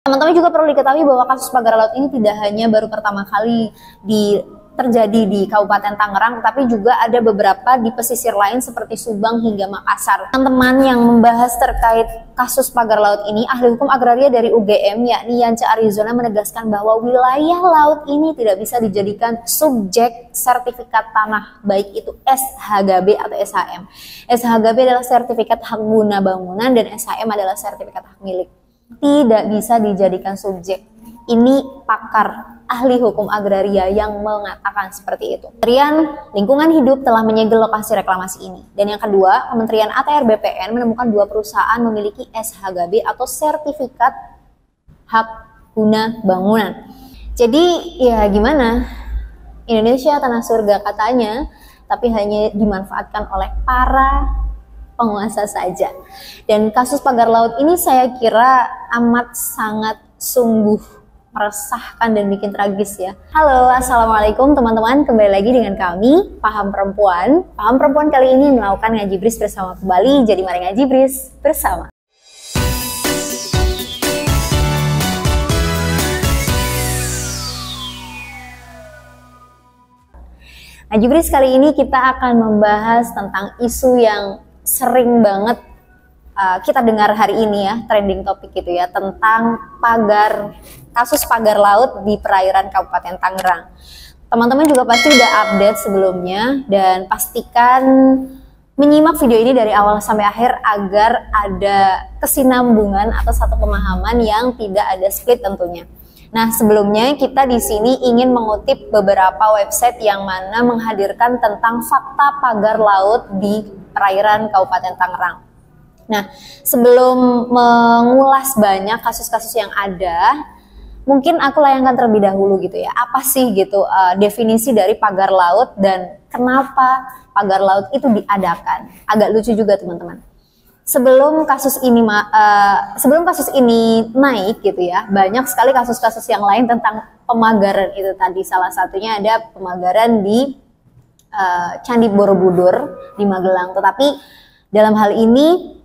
Teman-teman juga perlu diketahui bahwa kasus pagar laut ini tidak hanya baru pertama kali terjadi di Kabupaten Tangerang, tetapi juga ada beberapa di pesisir lain seperti Subang hingga Makassar. Teman-teman yang membahas terkait kasus pagar laut ini, ahli hukum agraria dari UGM yakni Yance Arizona menegaskan bahwa wilayah laut ini tidak bisa dijadikan subjek sertifikat tanah, baik itu SHGB atau SHM. SHGB adalah sertifikat hak guna bangunan dan SHM adalah sertifikat hak milik. Tidak bisa dijadikan subjek. Ini pakar ahli hukum agraria yang mengatakan seperti itu. Kementerian Lingkungan Hidup telah menyegel lokasi reklamasi ini. Dan yang kedua, Kementerian ATR BPN menemukan 2 perusahaan memiliki SHGB atau sertifikat hak guna bangunan. Jadi ya gimana? Indonesia tanah surga katanya, tapi hanya dimanfaatkan oleh para penguasa saja. Dan kasus pagar laut ini saya kira amat sangat sungguh meresahkan dan bikin tragis ya. Halo, assalamualaikum teman-teman, kembali lagi dengan kami Paham Perempuan. Paham Perempuan kali ini melakukan ngaji bris bersama kembali. Jadi mari ngaji bris bersama. Ngaji bris kali ini kita akan membahas tentang isu yang sering banget kita dengar hari ini ya, trending topik gitu ya, tentang kasus pagar laut di perairan Kabupaten Tangerang. Teman-teman juga pasti udah update sebelumnya dan pastikan menyimak video ini dari awal sampai akhir agar ada kesinambungan atau satu pemahaman yang tidak ada split tentunya. Nah, sebelumnya kita di sini ingin mengutip beberapa website yang mana menghadirkan tentang fakta pagar laut di perairan Kabupaten Tangerang. Nah, sebelum mengulas banyak kasus-kasus yang ada, mungkin aku layangkan terlebih dahulu gitu ya. Apa sih gitu definisi dari pagar laut dan kenapa pagar laut itu diadakan? Agak lucu juga teman-teman. Sebelum kasus ini naik gitu ya, banyak sekali kasus-kasus yang lain tentang pemagaran itu tadi. Salah satunya ada pemagaran di Candi Borobudur di Magelang. Tetapi dalam hal ini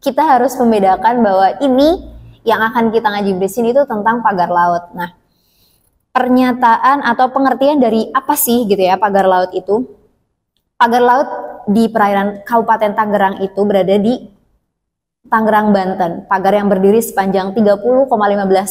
kita harus membedakan bahwa ini yang akan kita ngaji brisin itu tentang pagar laut. Nah, pernyataan atau pengertian dari apa sih gitu ya pagar laut itu? Pagar laut di perairan Kabupaten Tangerang itu berada di Tangerang, Banten. Pagar yang berdiri sepanjang 30,15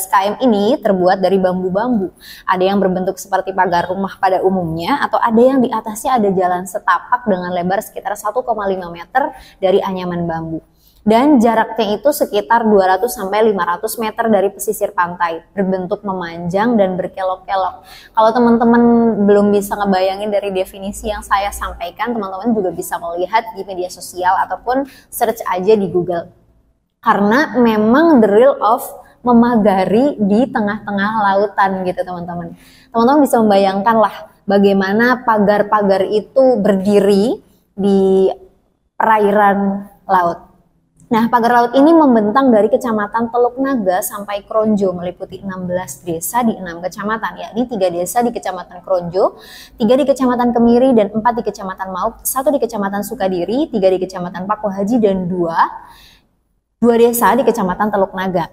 km ini terbuat dari bambu-bambu. Ada yang berbentuk seperti pagar rumah pada umumnya, atau ada yang di atasnya ada jalan setapak dengan lebar sekitar 1,5 meter dari anyaman bambu. Dan jaraknya itu sekitar 200-500 meter dari pesisir pantai, berbentuk memanjang dan berkelok-kelok. Kalau teman-teman belum bisa ngebayangin dari definisi yang saya sampaikan, teman-teman juga bisa melihat di media sosial ataupun search aja di Google. Karena memang the real of memagari di tengah-tengah lautan gitu teman-teman. Teman-teman bisa membayangkan lah bagaimana pagar-pagar itu berdiri di perairan laut. Nah, pagar laut ini membentang dari Kecamatan Teluk Naga sampai Kronjo, meliputi 16 desa di 6 kecamatan, yakni 3 desa di Kecamatan Kronjo, 3 di Kecamatan Kemiri, dan 4 di Kecamatan Mauk, 1 di Kecamatan Sukadiri, 3 di Kecamatan Pakuhaji, dan 2 desa di Kecamatan Teluk Naga.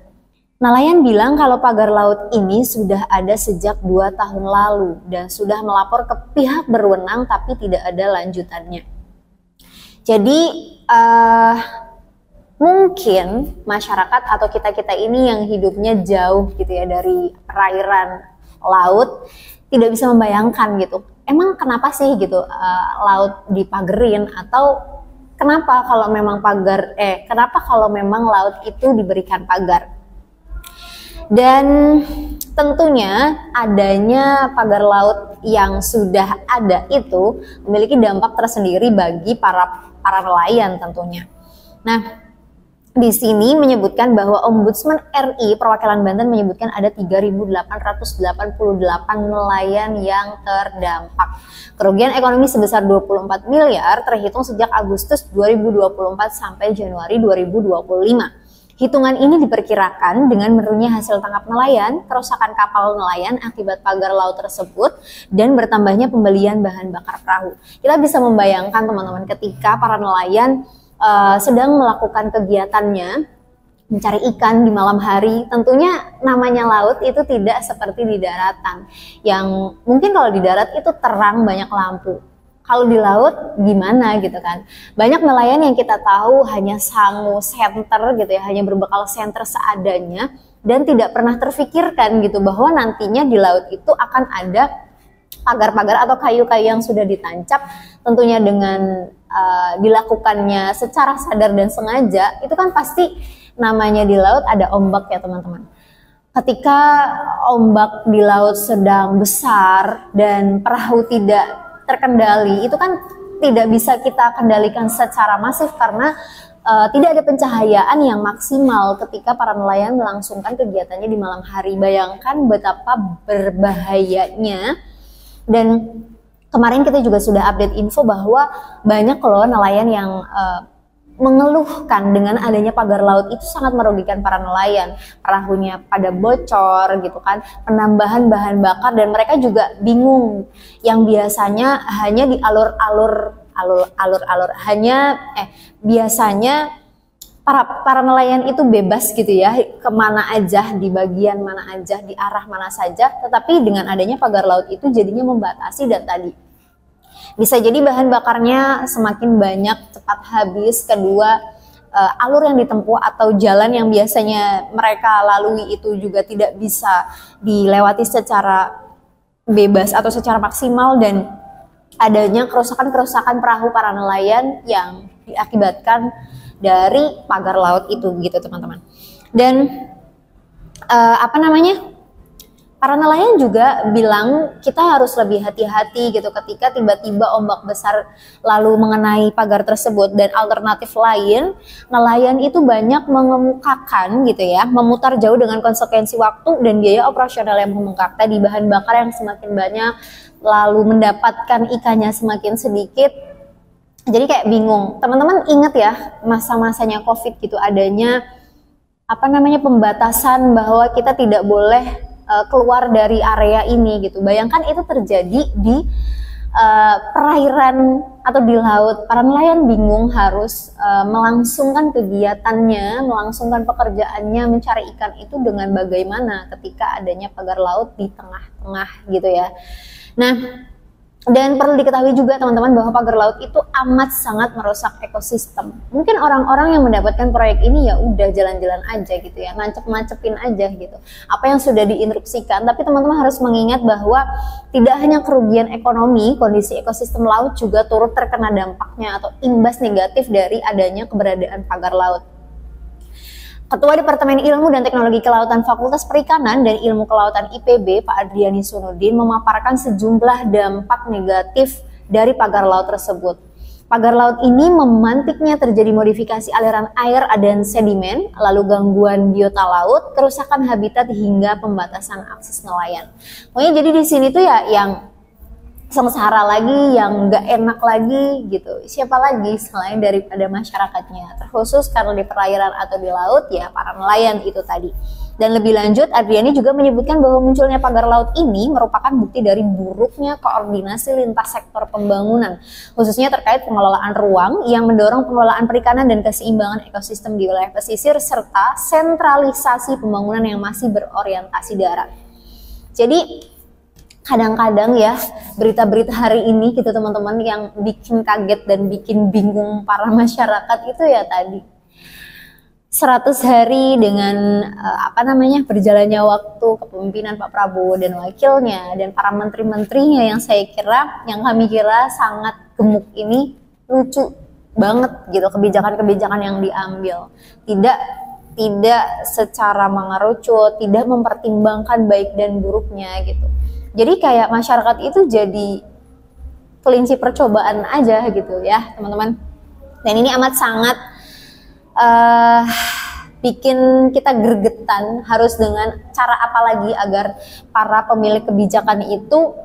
Nelayan bilang kalau pagar laut ini sudah ada sejak 2 tahun lalu dan sudah melapor ke pihak berwenang tapi tidak ada lanjutannya. Jadi, mungkin masyarakat atau kita-kita ini yang hidupnya jauh gitu ya dari perairan laut tidak bisa membayangkan gitu. Emang kenapa sih gitu laut dipagerin, atau kenapa kalau memang laut itu diberikan pagar? Dan tentunya adanya pagar laut yang sudah ada itu memiliki dampak tersendiri bagi para nelayan tentunya. Nah, di sini menyebutkan bahwa Ombudsman RI Perwakilan Banten menyebutkan ada 3.888 nelayan yang terdampak. Kerugian ekonomi sebesar 24 miliar terhitung sejak Agustus 2024 sampai Januari 2025. Hitungan ini diperkirakan dengan menurunnya hasil tangkap nelayan, kerusakan kapal nelayan akibat pagar laut tersebut, dan bertambahnya pembelian bahan bakar perahu. Kita bisa membayangkan teman-teman ketika para nelayan sedang melakukan kegiatannya mencari ikan di malam hari. Tentunya namanya laut itu tidak seperti di daratan, yang mungkin kalau di darat itu terang banyak lampu. Kalau di laut gimana gitu kan? Banyak nelayan yang kita tahu hanya sangu senter gitu ya, hanya berbekal senter seadanya dan tidak pernah terfikirkan gitu bahwa nantinya di laut itu akan ada pagar-pagar atau kayu-kayu yang sudah ditancap, tentunya dengan dilakukannya secara sadar dan sengaja. Itu kan pasti namanya di laut ada ombak ya teman-teman. Ketika ombak di laut sedang besar dan perahu tidak terkendali, itu kan tidak bisa kita kendalikan secara masif karena tidak ada pencahayaan yang maksimal ketika para nelayan melangsungkan kegiatannya di malam hari. Bayangkan betapa berbahayanya. Dan kemarin kita juga sudah update info bahwa banyak loh nelayan yang mengeluhkan dengan adanya pagar laut itu sangat merugikan para nelayan. Perahunya pada bocor gitu kan, penambahan bahan bakar, dan mereka juga bingung. Yang biasanya hanya di biasanya para nelayan itu bebas gitu ya, kemana aja, di bagian mana aja, di arah mana saja. Tetapi dengan adanya pagar laut itu jadinya membatasi, dan tadi bisa jadi bahan bakarnya semakin banyak, cepat habis. Kedua, alur yang ditempuh atau jalan yang biasanya mereka lalui itu juga tidak bisa dilewati secara bebas atau secara maksimal, dan adanya kerusakan-kerusakan perahu para nelayan yang diakibatkan dari pagar laut itu gitu teman-teman. Dan para nelayan juga bilang kita harus lebih hati-hati gitu ketika tiba-tiba ombak besar lalu mengenai pagar tersebut. Dan alternatif lain, nelayan itu banyak mengemukakan gitu ya, memutar jauh dengan konsekuensi waktu dan biaya operasional yang membengkak. Tadi bahan bakar yang semakin banyak, lalu mendapatkan ikannya semakin sedikit. Jadi kayak bingung. Teman-teman ingat ya masa-masanya COVID gitu, adanya pembatasan bahwa kita tidak boleh keluar dari area ini gitu. Bayangkan itu terjadi di perairan atau di laut. Para nelayan bingung harus melangsungkan kegiatannya, melangsungkan pekerjaannya mencari ikan itu dengan bagaimana ketika adanya pagar laut di tengah-tengah gitu ya. Nah, dan perlu diketahui juga teman-teman bahwa pagar laut itu amat sangat merusak ekosistem. Mungkin orang-orang yang mendapatkan proyek ini ya udah jalan-jalan aja gitu ya, nancep-nancepin aja gitu apa yang sudah diinstruksikan. Tapi teman-teman harus mengingat bahwa tidak hanya kerugian ekonomi, kondisi ekosistem laut juga turut terkena dampaknya atau imbas negatif dari adanya keberadaan pagar laut. Ketua Departemen Ilmu dan Teknologi Kelautan Fakultas Perikanan dan Ilmu Kelautan IPB, Pak Adriani Sunudin, memaparkan sejumlah dampak negatif dari pagar laut tersebut. Pagar laut ini memantiknya terjadi modifikasi aliran air dan sedimen, lalu gangguan biota laut, kerusakan habitat hingga pembatasan akses nelayan. Pokoknya jadi di sini tuh ya yang sengsara lagi, yang nggak enak lagi gitu. Siapa lagi selain daripada masyarakatnya, terkhusus karena di perairan atau di laut ya para nelayan itu tadi. Dan lebih lanjut, Adriani juga menyebutkan bahwa munculnya pagar laut ini merupakan bukti dari buruknya koordinasi lintas sektor pembangunan, khususnya terkait pengelolaan ruang yang mendorong pengelolaan perikanan dan keseimbangan ekosistem di wilayah pesisir, serta sentralisasi pembangunan yang masih berorientasi darat. Jadi kadang-kadang ya berita-berita hari ini gitu teman-teman yang bikin kaget dan bikin bingung para masyarakat itu ya tadi 100 hari dengan berjalannya waktu kepemimpinan Pak Prabowo dan wakilnya dan para menteri-menterinya yang kami kira sangat gemuk ini lucu banget gitu kebijakan-kebijakan yang diambil. Tidak secara mengerucut, tidak mempertimbangkan baik dan buruknya gitu. Jadi kayak masyarakat itu jadi kelinci percobaan aja gitu ya teman-teman. Dan ini amat sangat bikin kita gregetan, harus dengan cara apa lagi agar para pemilik kebijakan itu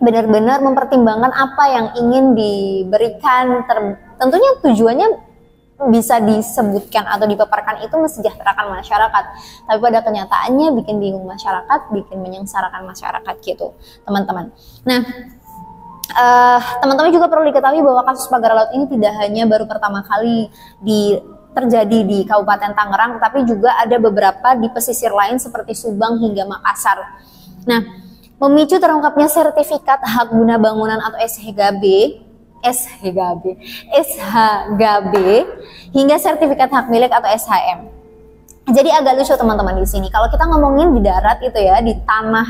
benar-benar mempertimbangkan apa yang ingin diberikan. Tentunya tujuannya bisa disebutkan atau dipaparkan itu mesejahterakan masyarakat, tapi pada kenyataannya bikin bingung masyarakat, bikin menyengsarakan masyarakat gitu teman-teman. Nah, teman-teman juga perlu diketahui bahwa kasus pagar laut ini tidak hanya baru pertama kali terjadi di Kabupaten Tangerang, tapi juga ada beberapa di pesisir lain seperti Subang hingga Makassar. Nah, memicu terungkapnya sertifikat hak guna bangunan atau SHGB hingga sertifikat hak milik atau SHM. Jadi agak lucu teman-teman di sini. Kalau kita ngomongin di darat itu ya, di tanah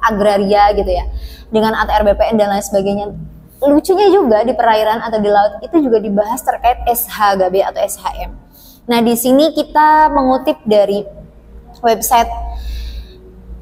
agraria gitu ya, dengan ATR BPN dan lain sebagainya. Lucunya juga di perairan atau di laut itu juga dibahas terkait SHGB atau SHM. Nah, di sini kita mengutip dari website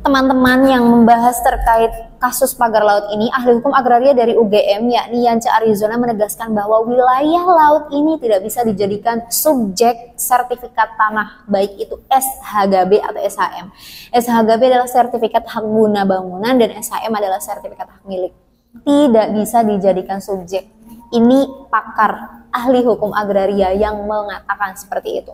teman-teman yang membahas terkait kasus pagar laut ini. Ahli hukum agraria dari UGM yakni Yance Arizona menegaskan bahwa wilayah laut ini tidak bisa dijadikan subjek sertifikat tanah, baik itu SHGB atau SHM. SHGB adalah sertifikat hak guna bangunan dan SHM adalah sertifikat hak milik. Tidak bisa dijadikan subjek. Ini pakar ahli hukum agraria yang mengatakan seperti itu.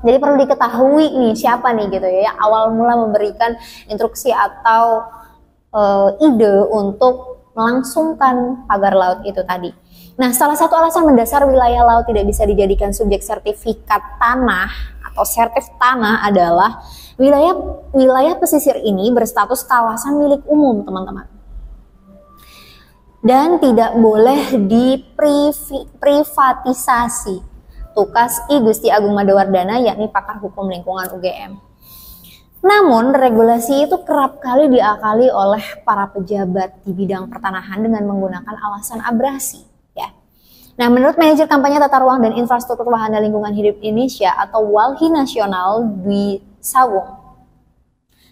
Jadi perlu diketahui nih siapa nih gitu ya, awal mula memberikan instruksi atau ide untuk melangsungkan pagar laut itu tadi. Nah, salah satu alasan mendasar wilayah laut tidak bisa dijadikan subjek sertifikat tanah atau sertif tanah adalah wilayah pesisir ini berstatus kawasan milik umum, teman-teman. Dan tidak boleh diprivatisasi. Tukas I Gusti Agung Madawardana yakni pakar hukum lingkungan UGM. Namun regulasi itu kerap kali diakali oleh para pejabat di bidang pertanahan dengan menggunakan alasan abrasi ya. Nah, menurut manajer kampanye tata ruang dan infrastruktur wahana lingkungan hidup Indonesia atau WALHI Nasional Dwi Sawung,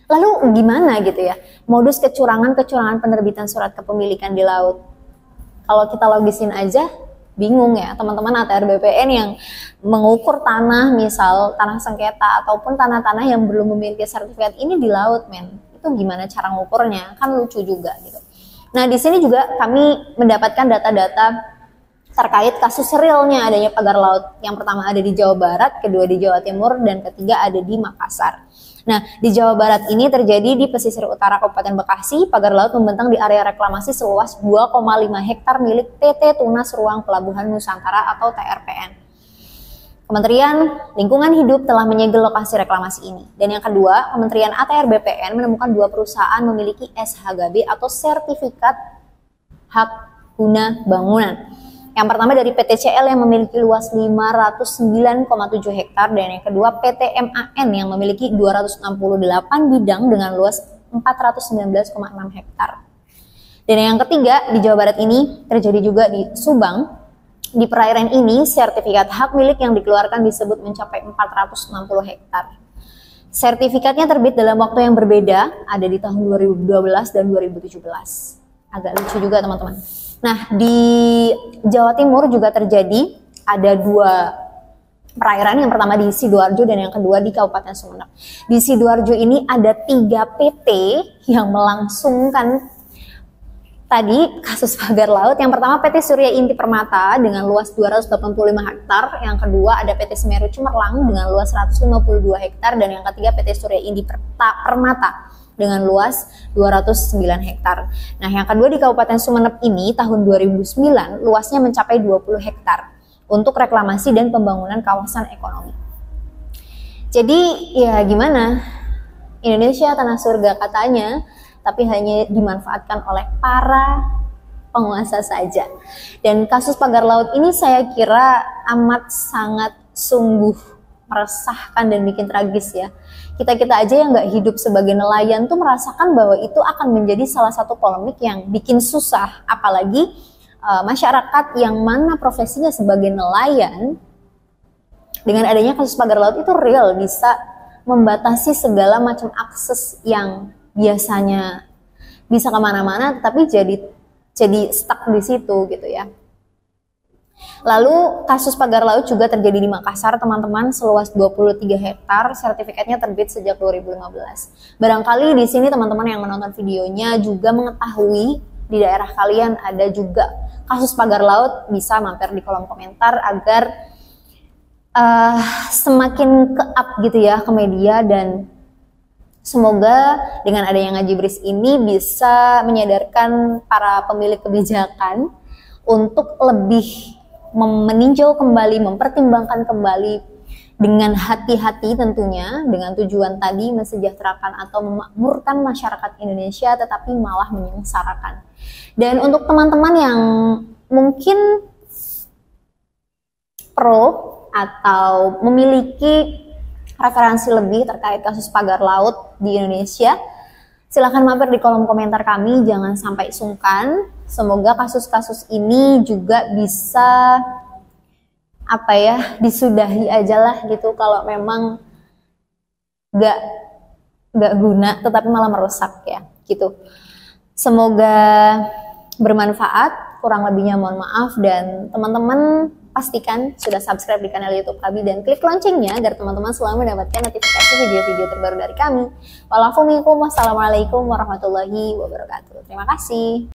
lalu gimana gitu ya modus kecurangan penerbitan surat kepemilikan di laut? Kalau kita logisin aja bingung ya teman-teman. ATR BPN yang mengukur tanah, misal tanah sengketa ataupun tanah-tanah yang belum memiliki sertifikat ini di laut, itu gimana cara ngukurnya? Kan lucu juga gitu. Nah, di sini juga kami mendapatkan data-data terkait kasus realnya adanya pagar laut. Yang pertama ada di Jawa Barat, kedua di Jawa Timur, dan ketiga ada di Makassar. Nah, di Jawa Barat ini terjadi di pesisir utara Kabupaten Bekasi. Pagar laut membentang di area reklamasi seluas 2,5 hektar milik PT Tunas Ruang Pelabuhan Nusantara atau TRPN. Kementerian Lingkungan Hidup telah menyegel lokasi reklamasi ini. Dan yang kedua, Kementerian ATR BPN menemukan 2 perusahaan memiliki SHGB atau Sertifikat Hak Guna Bangunan. Yang pertama dari PT CL yang memiliki luas 509,7 hektar dan yang kedua PT MAN yang memiliki 268 bidang dengan luas 419,6 hektar. Dan yang ketiga di Jawa Barat ini terjadi juga di Subang. Di perairan ini sertifikat hak milik yang dikeluarkan disebut mencapai 460 hektar. Sertifikatnya terbit dalam waktu yang berbeda, ada di tahun 2012 dan 2017. Agak lucu juga teman-teman. Nah, di Jawa Timur juga terjadi, ada 2 perairan, yang pertama di Sidoarjo dan yang kedua di Kabupaten Sumeneb. Di Sidoarjo ini ada 3 PT yang melangsungkan tadi kasus pagar laut. Yang pertama PT Surya Inti Permata dengan luas 285 hektar, yang kedua ada PT Semeru Cemerlang dengan luas 152 hektar, dan yang ketiga PT Surya Inti Permata dengan luas 209 hektar. Nah, yang kedua di Kabupaten Sumeneb ini tahun 2009 luasnya mencapai 20 hektar untuk reklamasi dan pembangunan kawasan ekonomi. Jadi ya gimana? Indonesia tanah surga katanya, tapi hanya dimanfaatkan oleh para penguasa saja. Dan kasus pagar laut ini saya kira amat sangat sungguh meresahkan dan bikin tragis ya. Kita-kita aja yang nggak hidup sebagai nelayan tuh merasakan bahwa itu akan menjadi salah satu polemik yang bikin susah, apalagi masyarakat yang mana profesinya sebagai nelayan. Dengan adanya kasus pagar laut itu real bisa membatasi segala macam akses yang biasanya bisa kemana-mana, tapi jadi stuck di situ gitu ya. Lalu kasus pagar laut juga terjadi di Makassar teman-teman, seluas 23 hektar, sertifikatnya terbit sejak 2015. Barangkali di sini teman-teman yang menonton videonya juga mengetahui di daerah kalian ada juga kasus pagar laut, bisa mampir di kolom komentar agar semakin ke-up gitu ya ke media, dan semoga dengan adanya Ngaji Bris ini bisa menyadarkan para pemilik kebijakan untuk lebih meninjau kembali, mempertimbangkan kembali dengan hati-hati tentunya, dengan tujuan tadi mensejahterakan atau memakmurkan masyarakat Indonesia, tetapi malah menyengsarakan. Dan untuk teman-teman yang mungkin pro atau memiliki referensi lebih terkait kasus pagar laut di Indonesia, silahkan mampir di kolom komentar kami, jangan sampai sungkan. Semoga kasus-kasus ini juga bisa disudahi aja lah gitu, kalau memang gak guna tetapi malah merusak ya gitu. Semoga bermanfaat, kurang lebihnya mohon maaf, dan teman-teman pastikan sudah subscribe di kanal YouTube kami dan klik loncengnya agar teman-teman selalu mendapatkan notifikasi video-video terbaru dari kami. Wassalamualaikum warahmatullahi wabarakatuh. Terima kasih.